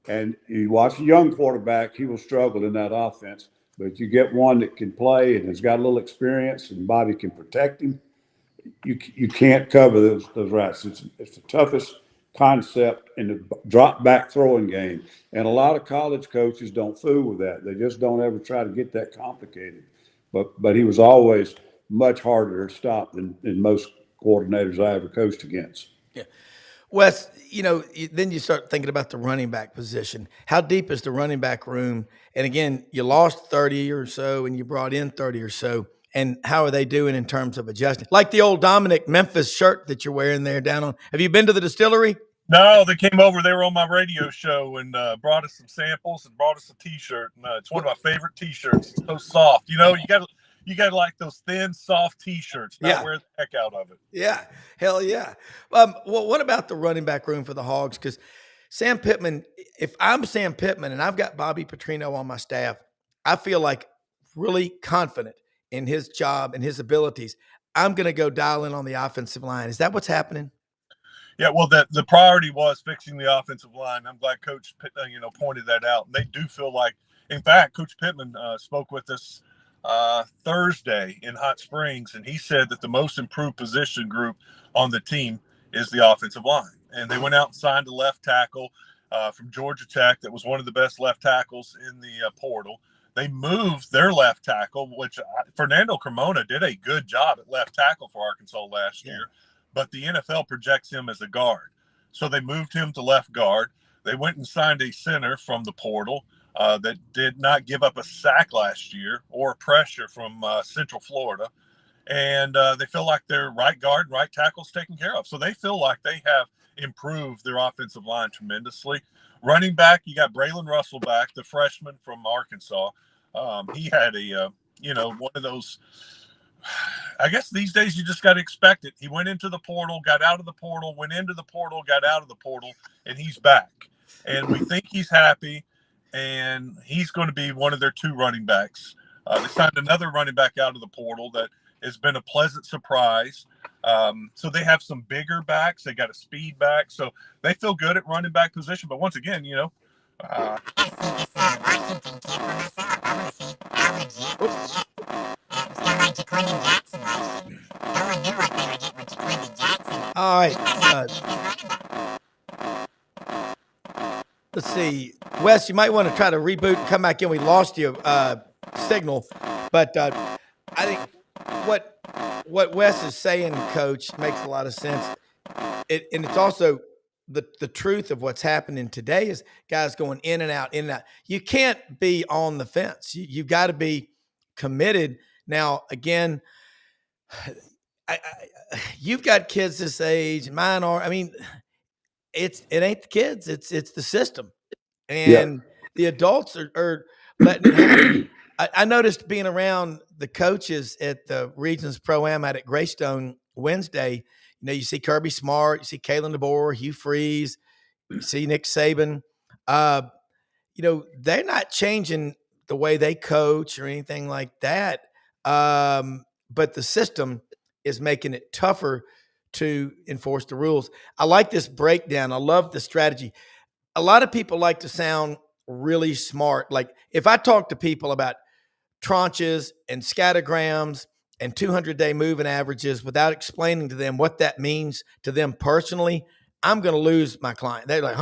S3: And you watch a young quarterback, he will struggle in that offense. But you get one that can play and has got a little experience, and Bobby can protect him. You can't cover those routes. It's the toughest concept in the drop back throwing game. And a lot of college coaches don't fool with that. They just don't ever try to get that complicated. But he was always much harder to stop than most coordinators I ever coached against.
S2: Yeah. Wes, then you start thinking about the running back position. How deep is the running back room? And again, you lost 30 or so and you brought in 30 or so. And how are they doing in terms of adjusting? Like the old Dominic Memphis shirt that you're wearing there down on. Have you been to the distillery?
S5: No, they came over. They were on my radio show and brought us some samples and brought us a T-shirt. And it's one of my favorite T-shirts. It's so soft. You got like those thin, soft T-shirts. Wear the heck out of it.
S2: Yeah, hell yeah. Well, what about the running back room for the Hogs? Because Sam Pittman, if I'm Sam Pittman and I've got Bobby Petrino on my staff, I feel like really confident in his job and his abilities. I'm going to go dial in on the offensive line. Is that what's happening?
S5: Yeah, well, the priority was fixing the offensive line. I'm glad Coach pointed that out. And they do feel like, in fact, Coach Pittman spoke with us Thursday in Hot Springs, and he said that the most improved position group on the team is the offensive line. And they went out and signed a left tackle from Georgia Tech that was one of the best left tackles in the portal. They moved their left tackle, which Fernando Cremona did a good job at left tackle for Arkansas last year, but the NFL projects him as a guard. So they moved him to left guard. They went and signed a center from the portal that did not give up a sack last year or pressure from Central Florida. And they feel like their right guard and right tackle is taken care of. So they feel like they have improved their offensive line tremendously. Running back, you got Braylon Russell back, the freshman from Arkansas. He had one of those, I guess these days you just got to expect it. He went into the portal, got out of the portal, went into the portal, got out of the portal, and he's back. And we think he's happy, and he's going to be one of their 2 running backs They signed another running back out of the portal that has been a pleasant surprise. So they have some bigger backs. They got a speed back. So they feel good at running back position. But once again, you know,
S6: Washington kid for myself. I want to see how legit he is. It's kind of like Jaquindon Jackson last year. No one knew what they were getting with Jaquindon Jackson.
S2: All right.
S6: He turned out to be a good running back.
S2: Let's see. Wes, you might want to try to reboot and come back in. We lost your signal. But I think what Wes is saying, Coach, makes a lot of sense. And it's also the truth of what's happening today is guys going in and out, in and out. You can't be on the fence. You've got to be committed. Now, again, you've got kids this age, and mine are. I mean, it ain't the kids, it's the system, and the adults are letting it happen. I noticed being around the coaches at the Regions Pro-Am out at Greystone Wednesday. You know, you see Kirby Smart, you see Kalen DeBoer, Hugh Freeze, you see Nick Saban. You know, they're not changing the way they coach or anything like that. But the system is making it tougher to enforce the rules. I like this breakdown. I love the strategy. A lot of people like to sound really smart. Like if I talk to people about tranches and scattergrams and 200-day moving averages without explaining to them what that means to them personally, I'm going to lose my client. They're like,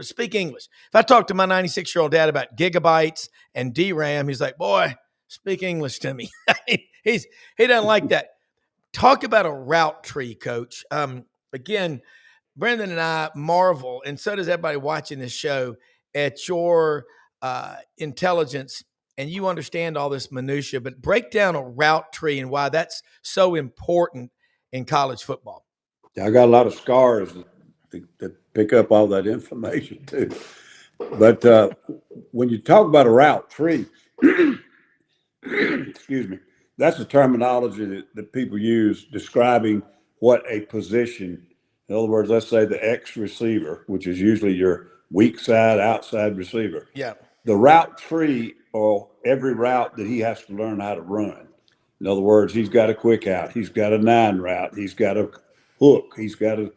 S2: speak English. If I talk to my 96-year-old dad about gigabytes and DRAM, he's like, boy, speak English to me. He doesn't like that. Talk about a route tree, Coach. Again, Brendan and I marvel, and so does everybody watching this show, at your intelligence, and you understand all this minutia, but break down a route tree and why that's so important in college football.
S3: I got a lot of scars that pick up all that information too. But when you talk about a route tree, excuse me, that's the terminology that people use describing what a position, in other words, let's say the X receiver, which is usually your weak side, outside receiver.
S2: Yeah.
S3: The route tree, or every route that he has to learn how to run. In other words, he's got a quick out, he's got a 9 route, he's got a hook, he's got a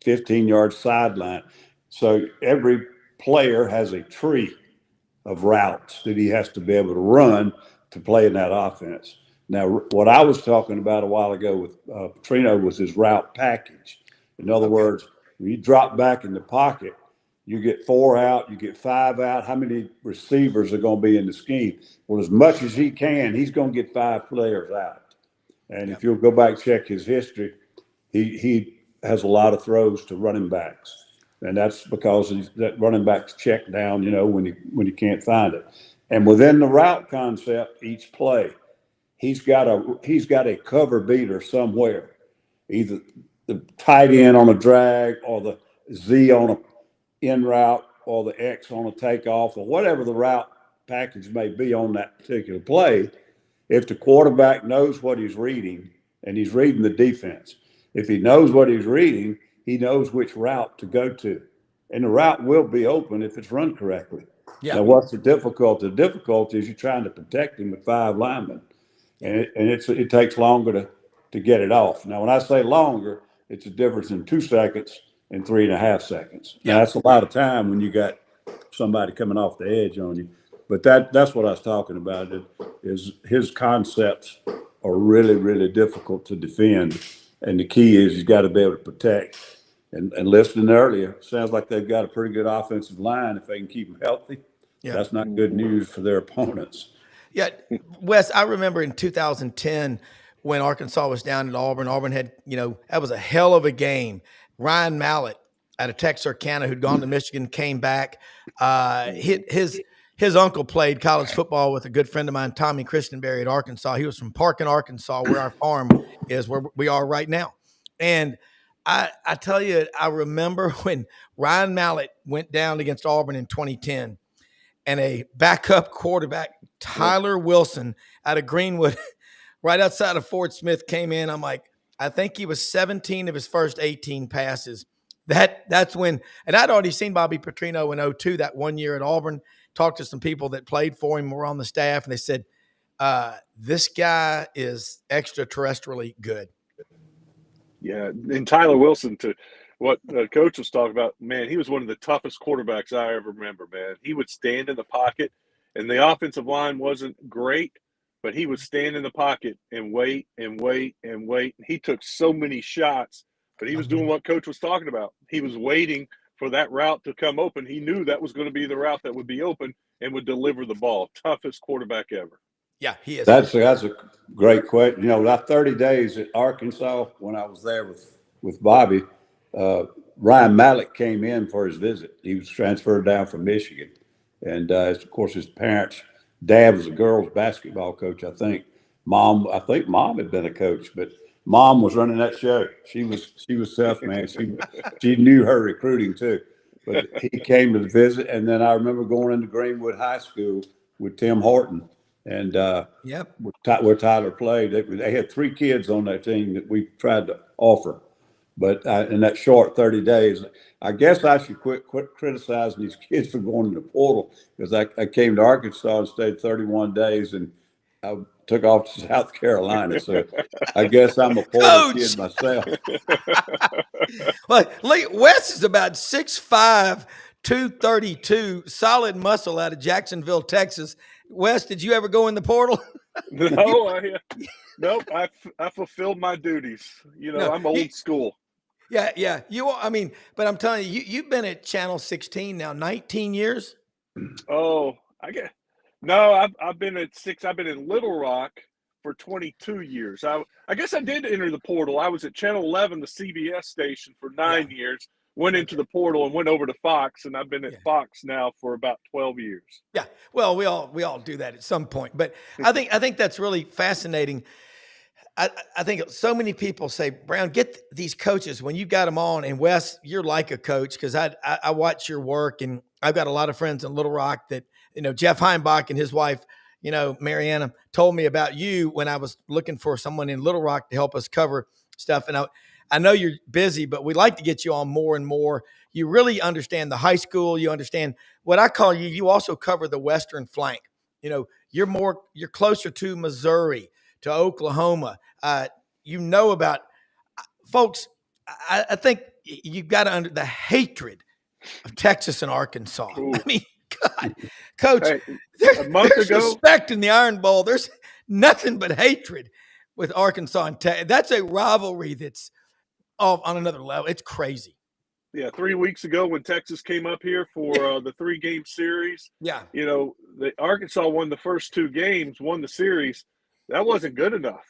S3: 15-yard sideline. So every player has a tree of routes that he has to be able to run to play in that offense. Now, what I was talking about a while ago with Petrino was his route package. In other words, when you drop back in the pocket, you get 4 out, you get 5 out. How many receivers are going to be in the scheme? Well, as much as he can, he's going to get 5 players out. And if you'll go back and check his history, he has a lot of throws to running backs. And that's because that running back's check down, you know, when you can't find it. And within the route concept, each play, he's got a cover beater somewhere, either the tight end on a drag or the Z on a in route or the X on a takeoff or whatever the route package may be on that particular play. If the quarterback knows what he's reading and he's reading the defense, if he knows what he's reading, he knows which route to go to. And the route will be open if it's run correctly. Yeah. Now, what's the difficulty? The difficulty is you're trying to protect him with 5 linemen. And it takes longer to get it off. Now, when I say longer, it's a difference in 2 seconds and 3.5 seconds. Now, that's a lot of time when you got somebody coming off the edge on you. But that's what I was talking about. Is his concepts are really, really difficult to defend. And the key is he's got to be able to protect. And listening earlier, sounds like they've got a pretty good offensive line if they can keep them healthy. Yeah. That's not good news for their opponents.
S2: Yeah, Wes, I remember in 2010 when Arkansas was down at Auburn. Auburn had, that was a hell of a game. Ryan Mallett out of Texarkana, who'd gone to Michigan, came back. His uncle played college football with a good friend of mine, Tommy Christenberry at Arkansas. He was from Parkin, Arkansas, where our farm is, where we are right now. And I tell you, I remember when Ryan Mallett went down against Auburn in 2010, and a backup quarterback, Tyler Wilson, out of Greenwood, right outside of Fort Smith, came in. I'm like, I think he was 17 of his first 18 passes. That's when, and I'd already seen Bobby Petrino in 2002, that one year at Auburn, talked to some people that played for him, were on the staff, and they said, This guy is extraterrestrially good.
S5: Yeah, and Tyler Wilson, to what the coach was talking about, man, he was one of the toughest quarterbacks I ever remember, man. He would stand in the pocket, and the offensive line wasn't great, but he would stand in the pocket and wait and wait and wait. He took so many shots, but he was doing what coach was talking about. He was waiting for that route to come open. He knew that was going to be the route that would be open and would deliver the ball. Toughest quarterback ever.
S2: Yeah, he is.
S3: That's a great question. You know, that 30 days at Arkansas when I was there with Bobby, Ryan Mallett came in for his visit. He was transferred down from Michigan, and of course his parents. Dad was a girls' basketball coach, I think. I think mom had been a coach, but mom was running that show. She was tough, man. She knew her recruiting too. But he came to visit, and then I remember going into Greenwood High School with Tim Horton. And
S2: Yep.
S3: where Tyler played, they had 3 kids on that team that we tried to offer. But in that short 30 days, I guess I should quit criticizing these kids for going in the portal, because I came to Arkansas and stayed 31 days, and I took off to South Carolina. So I guess I'm a portal kid myself.
S2: Well, Wes is about 6'5", 232, solid muscle out of Jacksonville, Texas. Wes, did you ever go in the portal?
S5: No, nope. I fulfilled my duties. You know,
S2: No,
S5: I'm old school.
S2: Yeah. But I'm telling you, you've been at Channel 16 now, 19 years.
S5: Oh, I've been at 6. I've been in Little Rock for 22 years. I guess I did enter the portal. I was at Channel 11, the CBS station, for 9 years. Went into the portal and went over to Fox, and I've been at Fox now for about 12 years.
S2: Yeah. Well, we all do that at some point, but I think that's really fascinating. I think so many people say, Brown, get these coaches when you got them on. And Wes, you're like a coach, because I watch your work, and I've got a lot of friends in Little Rock that, Jeff Heimbach and his wife, Mariana, told me about you when I was looking for someone in Little Rock to help us cover stuff. And I know you're busy, but we'd like to get you on more and more. You really understand the high school. You understand what I call you. You also cover the Western flank. You're closer to Missouri, to Oklahoma. About folks. I think you've got to the hatred of Texas and Arkansas.
S5: Ooh.
S2: I mean, God, Coach,
S5: Hey,
S2: there's respect in the Iron Bowl. There's nothing but hatred with Arkansas and Texas. That's a rivalry that's off on another level. It's crazy.
S5: Yeah, 3 weeks ago when Texas came up here for the 3-game series, the Arkansas won the first 2 games, won the series. That wasn't good enough.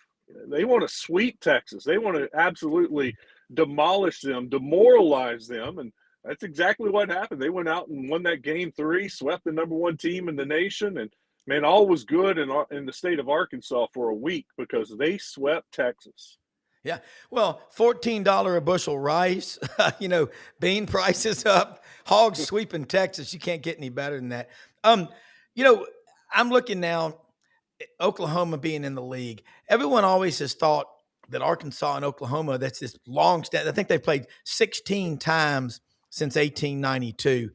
S5: They want to sweep Texas. They want to absolutely demolish them, demoralize them, and that's exactly what happened. They went out and won that game 3, swept the number 1 team in the nation, and man, all was good in the state of Arkansas for a week because they swept Texas.
S2: Yeah. Well, $14 a bushel rice, bean prices up, hogs sweeping Texas. You can't get any better than that. I'm looking now, Oklahoma being in the league. Everyone always has thought that Arkansas and Oklahoma, that's this long stand. I think they played 16 times since 1892.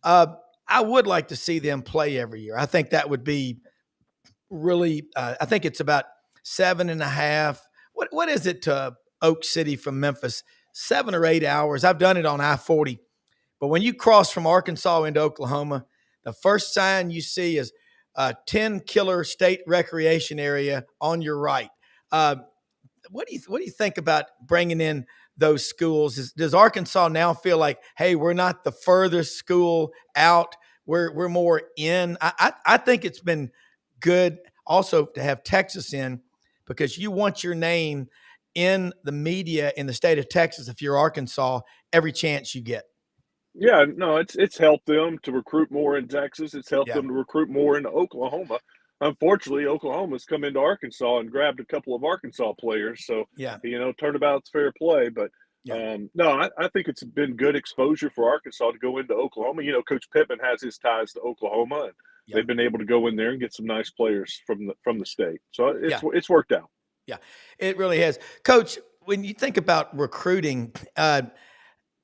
S2: I would like to see them play every year. I think that would be really, I think it's about 7.5. What is it to Oak City from Memphis? 7 or 8 hours. I've done it on I-40. But when you cross from Arkansas into Oklahoma, the first sign you see is 10 killer state recreation area on your right. What do you think about bringing in those schools? Does Arkansas now feel like, hey, we're not the furthest school out, we're more in? I think it's been good also to have Texas in, because you want your name in the media in the state of Texas if you're Arkansas every chance you get.
S5: Yeah, no, it's helped them to recruit more in Texas. It's helped them to recruit more into Oklahoma. Unfortunately, Oklahoma's come into Arkansas and grabbed a couple of Arkansas players. So, turnabout's fair play. But, no, I think it's been good exposure for Arkansas to go into Oklahoma. Coach Pittman has his ties to Oklahoma, and they've been able to go in there and get some nice players from the state. So it's worked out.
S2: Yeah, it really has. Coach, when you think about recruiting,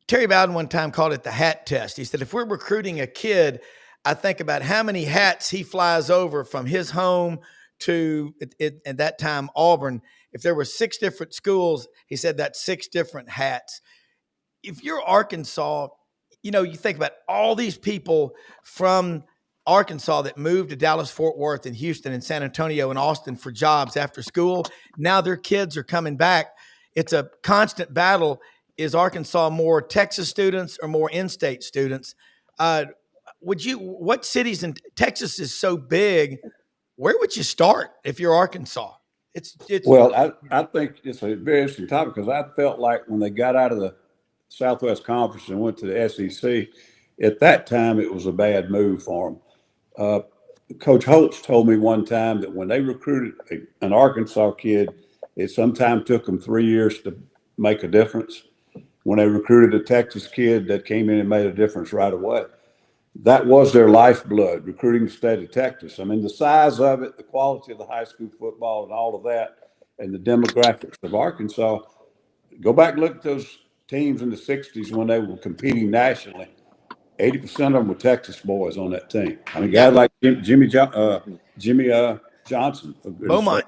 S2: Terry Bowden one time called it the hat test. He said, if we're recruiting a kid, I think about how many hats he flies over from his home to at that time Auburn. If there were 6 different schools, he said that's 6 different hats. If you're Arkansas, you think about all these people from Arkansas that moved to Dallas, Fort Worth, and Houston, and San Antonio, and Austin for jobs after school. Now their kids are coming back. It's a constant battle. Is Arkansas more Texas students or more in-state students? What cities in Texas is so big? Where would you start if you're Arkansas?
S3: Well, I think it's a very interesting topic because I felt like when they got out of the Southwest Conference and went to the SEC, at that time it was a bad move for them. Coach Holtz told me one time that when they recruited an Arkansas kid, it sometimes took them 3 years to make a difference. When they recruited a Texas kid, that came in and made a difference right away. That was their lifeblood, recruiting the state of Texas. I mean, the size of it, the quality of the high school football and all of that, and the demographics of Arkansas. Go back and look at those teams in the 60s when they were competing nationally. 80% of them were Texas boys on that team. I mean, guys like Jimmy Johnson.
S2: Beaumont.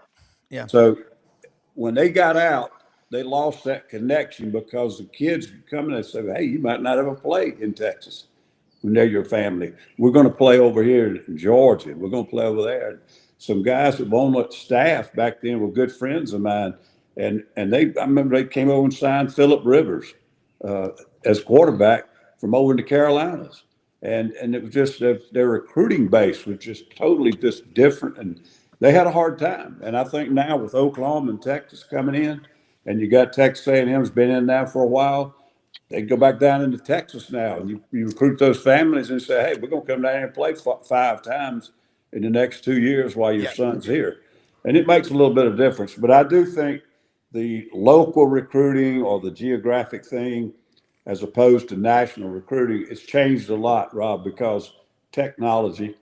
S2: Yeah.
S3: So when they got out, they lost that connection because the kids would come in and say, hey, you might not ever play in Texas. When they're your family. We're going to play over here in Georgia. We're going to play over there. Some guys that were on the staff back then were good friends of mine. And I remember they came over and signed Phillip Rivers as quarterback from over in the Carolinas. And it was just their recruiting base was just totally just different. And they had a hard time. And I think now with Oklahoma and Texas coming in, and you got Texas A&M's been in now for a while, they go back down into Texas now, and you recruit those families and say, hey, we're going to come down here and play 5 times in the next 2 years while your son's here. And it makes a little bit of difference. But I do think the local recruiting or the geographic thing, as opposed to national recruiting, it's changed a lot, Rob, because technology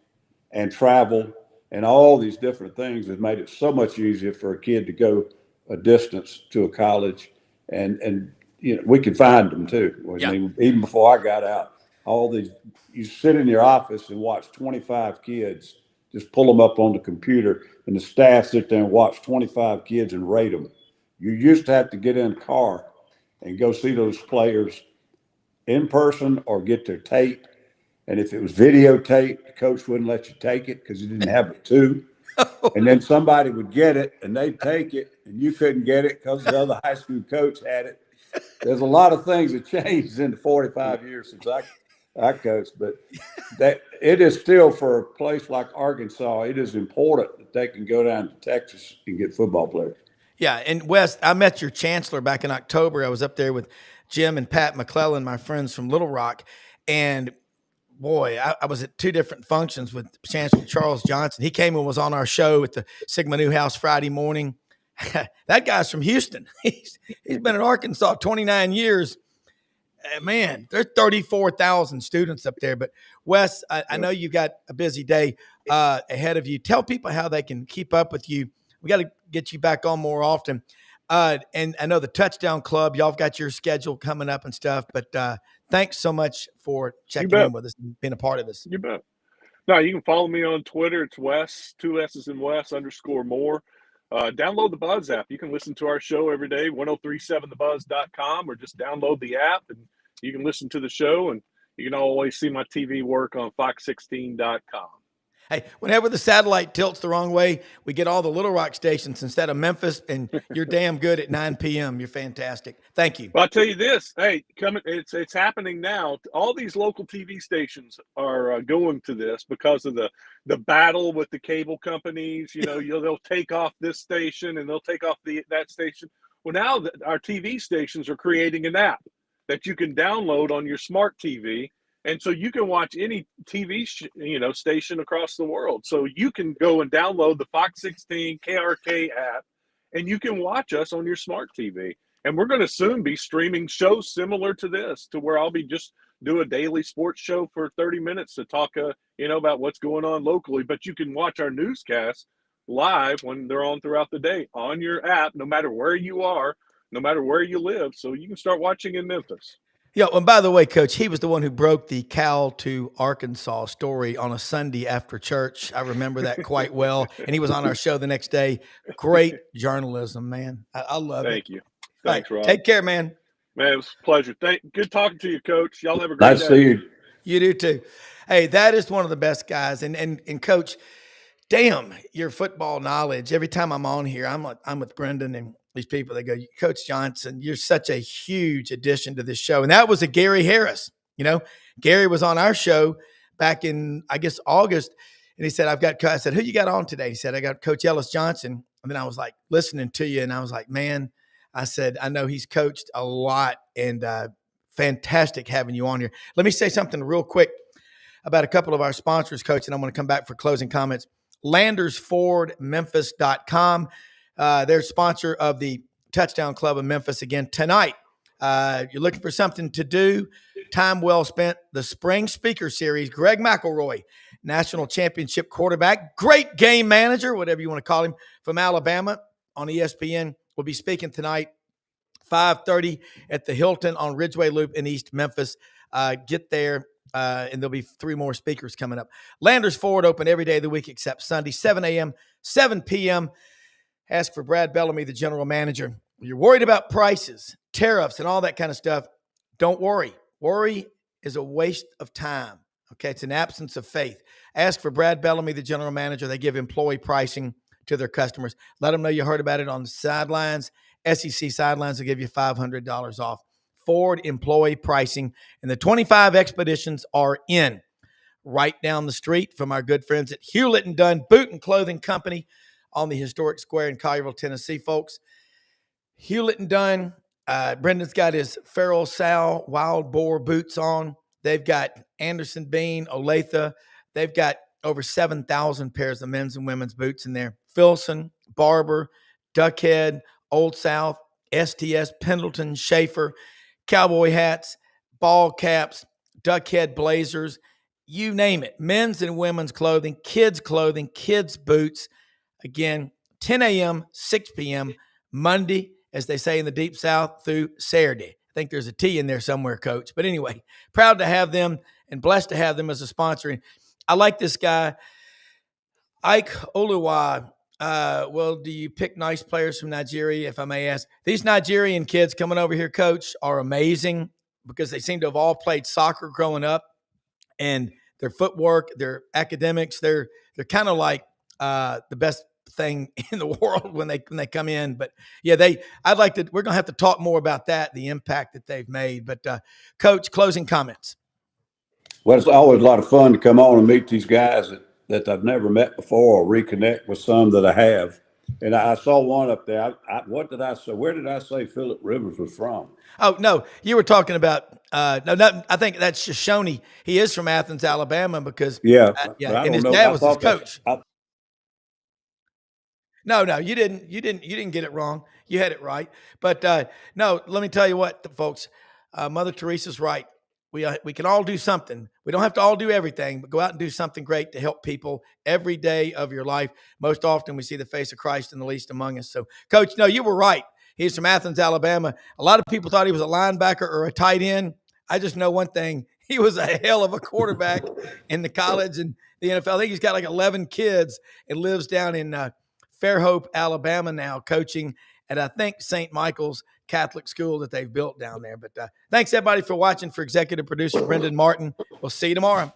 S3: and travel and all these different things has made it so much easier for a kid to go a distance to a college and we could find them too. I mean, even before I got out, you sit in your office and watch 25 kids, just pull them up on the computer, and the staff sit there and watch 25 kids and rate them. You used to have to get in a car and go see those players in person or get their tape. And if it was videotape, the coach wouldn't let you take it because you didn't have it too. And then somebody would get it and they'd take it and you couldn't get it because the other high school coach had it. There's a lot of things that changed in the 45 years since I coached, but that it is still for a place like Arkansas, it is important that they can go down to Texas and get football players.
S2: Yeah, and Wes, I met your chancellor back in October. I was up there with Jim and Pat McClellan, my friends from Little Rock, and boy, I was at 2 different functions with Chancellor Charles Johnson. He came and was on our show at the Sigma Newhouse Friday morning. That guy's from Houston. He's been in Arkansas 29 years. Man, there's 34,000 students up there. But Wes, I know you've got a busy day ahead of you. Tell people how they can keep up with you. We got to get you back on more often. And I know the Touchdown Club, y'all have got your schedule coming up and stuff. But thanks so much for checking in with us and being a part of this.
S5: You bet. No, you can follow me on Twitter. It's Wes, 2 S's in Wes _more. Download the Buzz app. You can listen to our show every day, 1037thebuzz.com, or just download the app and you can listen to the show, and you can always see my TV work on fox16.com.
S2: Hey, whenever the satellite tilts the wrong way, we get all the Little Rock stations instead of Memphis, and you're damn good at 9 p.m. You're fantastic. Thank you.
S5: Well, I'll tell you this. Hey, it's happening now. All these local TV stations are going to this because of the battle with the cable companies. They'll take off this station and they'll take off that station. Well, now our TV stations are creating an app that you can download on your smart TV. And so you can watch any TV, station across the world. So you can go and download the Fox 16 KRK app, and you can watch us on your smart TV. And we're going to soon be streaming shows similar to this, to where I'll be just do a daily sports show for 30 minutes to talk, about what's going on locally. But you can watch our newscasts live when they're on throughout the day on your app, no matter where you are, no matter where you live. So you can start watching in Memphis.
S2: Yeah, and by the way, Coach, he was the one who broke the Cal to Arkansas story on a Sunday after church. I remember that quite well. And he was on our show the next day. Great journalism, man. I love it.
S5: Thank you.
S2: All right,
S5: Thanks, Rob.
S2: take care, man.
S5: Man, it was a pleasure. Good talking to you, Coach. Y'all have a great
S3: Nice to
S5: day.
S3: see you.
S2: You do too. Hey, that is one of the best guys. And Coach, damn, your football knowledge. Every time I'm on here, I'm with Brendan and these people. They go, Coach Johnson, you're such a huge addition to this show. And that was a Gary Harris. You know, Gary was on our show back in, I guess, August. And he said, I said, who you got on today? He said, I got Coach Ellis Johnson. And then I was like listening to you. And I was like, man, I said, I know he's coached a lot, and fantastic having you on here. Let me say something real quick about a couple of our sponsors, Coach, and I'm going to come back for closing comments. LandersFordMemphis.com. They're sponsor of the Touchdown Club of Memphis again tonight. You're looking for something to do, time well spent. The Spring Speaker Series, Greg McElroy, national championship quarterback, great game manager, whatever you want to call him, from Alabama on ESPN, will be speaking tonight, 5:30 at the Hilton on Ridgeway Loop in East Memphis. Get there. And there'll be 3 more speakers coming up. Landers Ford open every day of the week except Sunday, 7 a.m., 7 p.m. Ask for Brad Bellamy, the general manager. You're worried about prices, tariffs, and all that kind of stuff. Don't worry. Worry is a waste of time. Okay, it's an absence of faith. Ask for Brad Bellamy, the general manager. They give employee pricing to their customers. Let them know you heard about it on the Sidelines. SEC Sidelines will give you $500 off. Ford employee pricing, and the 25 expeditions are in right down the street from our good friends at Hewlett and Dunn Boot and Clothing Company on the historic square in Collierville, Tennessee, folks. Hewlett and Dunn. Brendan's got his Feral Sal Wild Boar boots on. They've got Anderson Bean, Olathe. They've got over 7,000 pairs of men's and women's boots in there. Filson, Barber, Duckhead, Old South, STS, Pendleton, Schaefer, cowboy hats, ball caps, Duckhead blazers, you name it. Men's and women's clothing, kids' boots. Again, 10 a.m., 6 p.m., Monday, as they say in the Deep South, through Saturday. I think there's a T in there somewhere, Coach. But anyway, proud to have them and blessed to have them as a sponsor. And I like this guy, Ike Oluwa. Well, do you pick nice players from Nigeria, if I may ask? These Nigerian kids coming over here, Coach, are amazing because they seem to have all played soccer growing up, and their footwork, their academics, they're kind of like the best thing in the world when they come in. But yeah, we're going to have to talk more about that, the impact that they've made. But Coach, closing comments.
S3: Well, it's always a lot of fun to come on and meet these guys that I've never met before, or reconnect with some that I have. And I saw one up there. What did I say? Where did I say Phillip Rivers was from?
S2: Oh, no, you were talking about I think that's Shoshone. He is from Athens, Alabama, because and his dad was his coach. No, you didn't get it wrong. You had it right. But no, let me tell you what, folks, Mother Teresa's right. We can all do something. We don't have to all do everything, but go out and do something great to help people every day of your life. Most often we see the face of Christ in the least among us. So, Coach, no, you were right. He's from Athens, Alabama. A lot of people thought he was a linebacker or a tight end. I just know one thing. He was a hell of a quarterback in the college and the NFL. I think he's got like 11 kids and lives down in Fairhope, Alabama now, coaching at, I think, St. Michael's Catholic school that they've built down there. But thanks, everybody, for watching. For executive producer Brendan Martin, we'll see you tomorrow.